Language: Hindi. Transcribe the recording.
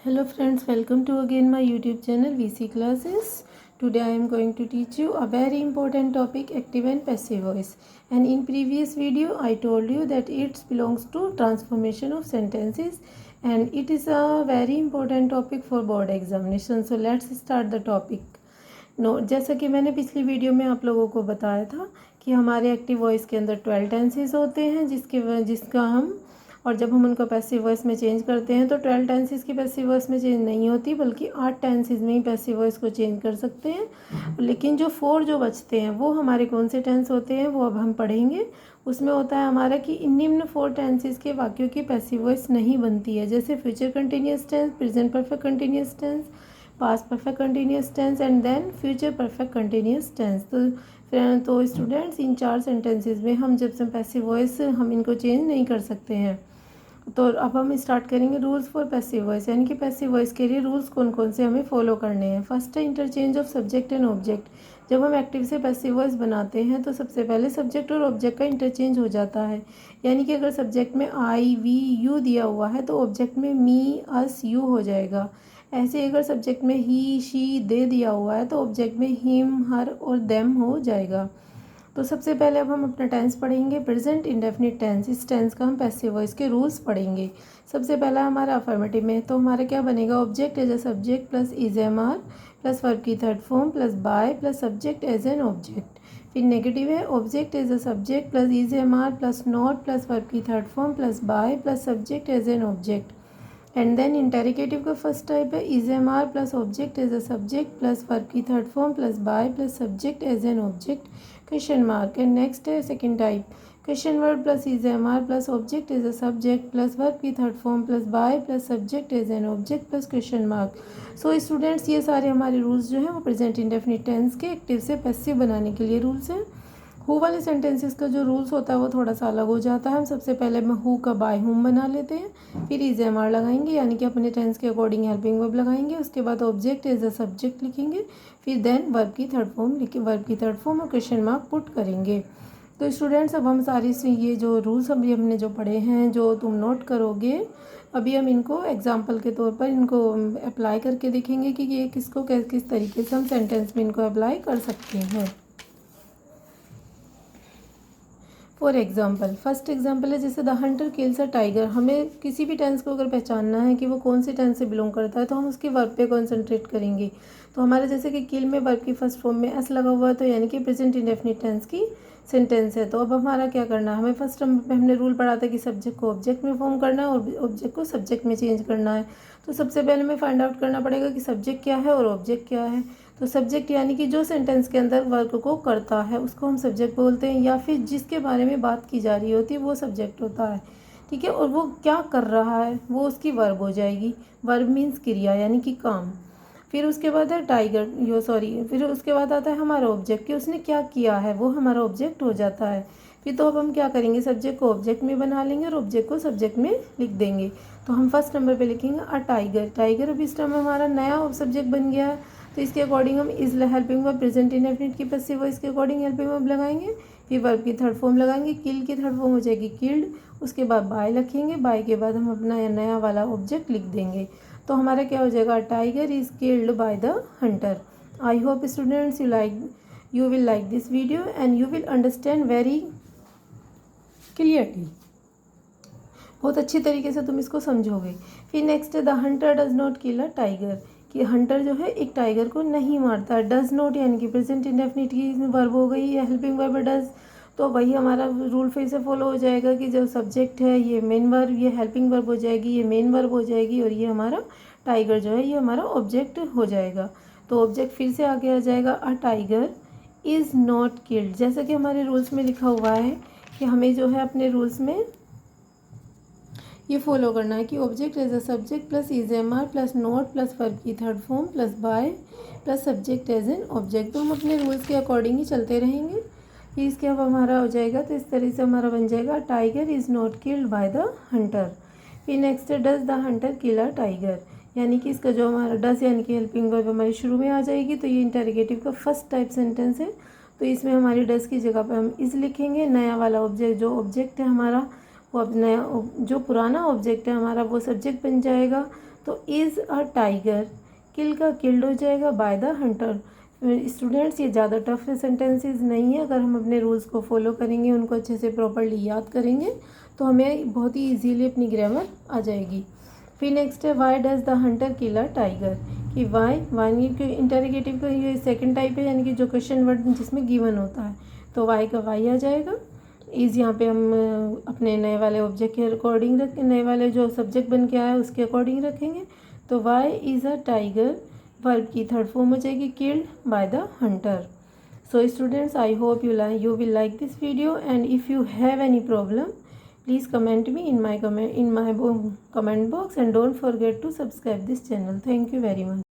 Hello friends, welcome to again my YouTube channel VC Classes. Today I am going to teach you a very important topic, active and passive voice. And in previous video I told you that it belongs to transformation of sentences and it is a very important topic for board examination. So let's start the topic. जैसा कि मैंने पिछली वीडियो में आप लोगों को बताया था कि हमारे एक्टिव वॉइस के अंदर 12 टेंसेस होते हैं जिसका हम और जब हम उनको पैसिव वॉइस में चेंज करते हैं तो 12 टेंसेस की पैसिव वॉइस में चेंज नहीं होती बल्कि 8 टेंसेस में ही पैसिव वॉइस को चेंज कर सकते हैं। लेकिन जो 4 जो बचते हैं वो हमारे कौन से टेंस होते हैं वो अब हम पढ़ेंगे। उसमें होता है हमारा कि इन निम्न 4 टेंसेस के वाक्यों की पैसिव वॉइस नहीं बनती है, जैसे future continuous tense, present perfect continuous tense, past perfect continuous tense and then future perfect continuous tense. तो स्टूडेंट्स इन 4 सेंटेंसेस में हम जब से पैसिव वॉइस हम इनको चेंज नहीं कर सकते हैं। तो अब हम स्टार्ट करेंगे रूल्स फॉर पैसिव वॉइस, यानी कि पैसिव वॉइस के लिए रूल्स कौन कौन से हमें फॉलो करने हैं। फर्स्ट है interchange of subject and object. जब हम एक्टिव से पैसिव वॉइस बनाते हैं तो सबसे पहले सब्जेक्ट और ऑब्जेक्ट का इंटरचेंज हो जाता है, यानी कि अगर सब्जेक्ट में आई वी यू दिया हुआ है तो ऑब्जेक्ट में मी अस यू हो जाएगा। ऐसे ही अगर सब्जेक्ट में ही शी दे दिया हुआ है तो ऑब्जेक्ट में हिम हर और देम हो जाएगा। तो सबसे पहले अब हम अपना टेंस पढ़ेंगे, प्रेजेंट इंडेफिनिट टेंस। इस टेंस का हम पैसिव वॉइस के रूल्स पढ़ेंगे। सबसे पहला हमारा अफर्मेटिव में, तो हमारा क्या बनेगा, object as a subject plus is am are plus verb की third form plus by plus subject as an object. फिर नेगेटिव है, object as a subject plus is am are plus not plus verb की third form plus by plus subject as an object. And then interrogative का फर्स्ट टाइप है is am are plus object as a subject plus verb की third form plus by plus subject as an object question mark. And next है second type, question word plus is am are plus object as a subject plus verb की third form plus by plus subject as an object plus question mark. So students ये सारे हमारे रूल्स जो हैं वो प्रेजेंट इंडेफिनिट टेंस के एक्टिव से पैसिव बनाने के लिए रूल्स हैं। हु वाले सेंटेंसेस का जो रूल्स होता है वो थोड़ा सा अलग हो जाता है। हम सबसे पहले में हु का बाय हुम बना लेते हैं, फिर इज एम आर लगाएंगे यानी कि अपने टेंस के अकॉर्डिंग हेल्पिंग वर्ब लगाएंगे, उसके बाद ऑब्जेक्ट एज अ सब्जेक्ट लिखेंगे, फिर देन वर्ब की थर्ड फॉर्म और क्वेश्चन मार्क पुट करेंगे। तो स्टूडेंट्स अब हम सारी ये जो रूल्स अभी हमने जो पढ़े हैं जो तुम नोट करोगे, अभी हम इनको एग्जाम्पल के तौर पर इनको अप्लाई करके देखेंगे कि ये किस तरीके से हम सेंटेंस में इनको अप्लाई कर सकते हैं। फॉर एग्जाम्पल, फर्स्ट एग्जाम्पल है जैसे the Hunter kills a tiger. हमें किसी भी टेंस को अगर पहचानना है कि वो कौन सी टेंस से बिलोंग करता है तो हम उसके वर्ब पे कॉन्सेंट्रेट करेंगे। तो हमारे जैसे कि किल में वर्ब की फर्स्ट फॉर्म में एस लगा हुआ है तो यानी कि प्रेजेंट इंडेफिनिट टेंस की सेंटेंस है। तो अब हमारा क्या करना है, हमें फर्स्ट नंबर पे हमने रूल पढ़ा था कि सब्जेक्ट को ऑब्जेक्ट में फॉर्म करना है और ऑब्जेक्ट को सब्जेक्ट में चेंज करना है। तो सबसे पहले हमें फाइंड आउट करना पड़ेगा कि सब्जेक्ट क्या है और ऑब्जेक्ट क्या है। तो सब्जेक्ट यानी कि जो सेंटेंस के अंदर वर्क को करता है उसको हम सब्जेक्ट बोलते हैं, या फिर जिसके बारे में बात की जा रही होती है वो सब्जेक्ट होता है, ठीक है। और वो क्या कर रहा है वो उसकी वर्ब हो जाएगी। वर्ब मीन्स क्रिया यानी कि काम। फिर उसके बाद है फिर उसके बाद आता है हमारा ऑब्जेक्ट कि उसने क्या किया है, वो हमारा ऑब्जेक्ट हो जाता है। फिर तो अब हम क्या करेंगे, सब्जेक्ट को ऑब्जेक्ट में बना लेंगे और ऑब्जेक्ट को सब्जेक्ट में लिख देंगे। तो हम फर्स्ट नंबर पे लिखेंगे अ टाइगर। टाइगर अब इस टाइम हमारा नया सब्जेक्ट बन गया है, तो इसके अकॉर्डिंग हम is helping verb present indefinite की पैसिव वॉइस के अकॉर्डिंग हेल्पिंग वर्ब लगाएंगे, फिर वर्ब की थर्ड फॉर्म लगाएंगे, किल की थर्ड फॉर्म हो जाएगी किल्ड, उसके बाद बाय लिखेंगे, बाय के बाद हम अपना नया वाला ऑब्जेक्ट लिख देंगे। तो हमारा क्या हो जाएगा, tiger is killed by the Hunter. I hope students you will like this video and you will understand very clearly. बहुत अच्छी तरीके से तुम इसको समझोगे। फिर नेक्स्ट है the Hunter does not kill a tiger, कि हंटर जो है एक टाइगर को नहीं मारता। डज नॉट यानी कि प्रेजेंट इंडेफिनिट की वर्ब हो गई या हेल्पिंग वर्ब डज, तो वही हमारा रूल फिर से फॉलो हो जाएगा कि जो सब्जेक्ट है ये मेन वर्ब, ये हेल्पिंग वर्ब हो जाएगी, ये मेन वर्ब हो जाएगी और ये हमारा टाइगर जो है ये हमारा ऑब्जेक्ट हो जाएगा। तो ऑब्जेक्ट फिर से आगे आ जाएगा a tiger is not killed. जैसा कि हमारे रूल्स में लिखा हुआ है कि हमें जो है अपने रूल्स में ये फॉलो करना है कि object as a subject plus is am are plus not plus verb की third form plus by plus subject as an object. तो हम अपने रूल्स के अकॉर्डिंग ही चलते रहेंगे। फिर इसके अब हमारा हो जाएगा, तो इस तरह से हमारा बन जाएगा tiger is not killed by the Hunter. फिर नेक्स्ट है does the Hunter kill a tiger, यानी कि इसका जो हमारा डज यानी कि हेल्पिंग वर्ब हमारी शुरू में आ जाएगी। तो ये इंटरोगेटिव का फर्स्ट टाइप सेंटेंस है, तो इसमें हमारी डज की जगह पर हम इज लिखेंगे। नया वाला ऑब्जेक्ट जो ऑब्जेक्ट है हमारा वो अब नया जो पुराना ऑब्जेक्ट है हमारा वो सब्जेक्ट बन जाएगा। तो इज़ अ टाइगर, किल का किल्ड हो जाएगा बाय द हंटर। स्टूडेंट्स ये ज़्यादा टफ सेंटेंसेस नहीं है, अगर हम अपने रूल्स को फॉलो करेंगे, उनको अच्छे से प्रॉपर्ली याद करेंगे तो हमें बहुत ही इजीली अपनी ग्रामर आ जाएगी। फिर नेक्स्ट है why does the Hunter kill a tiger, कि वाई के इंटरोगेटिव का ये सेकंड टाइप है, यानी कि जो क्वेश्चन वर्ड जिसमें गिवन होता है, तो वाई का वाई आ जाएगा। इज़ यहाँ पे हम अपने नए वाले ऑब्जेक्ट के अकॉर्डिंग नए वाले जो सब्जेक्ट बन के आया उसके अकॉर्डिंग रखेंगे। तो why is a tiger verb की थर्ड फॉर्म हो जाएगी killed by the hunter. So students, I hope you will like this video, and if you have any problem, please comment me in my comment box, and don't forget to subscribe this channel. Thank you very much.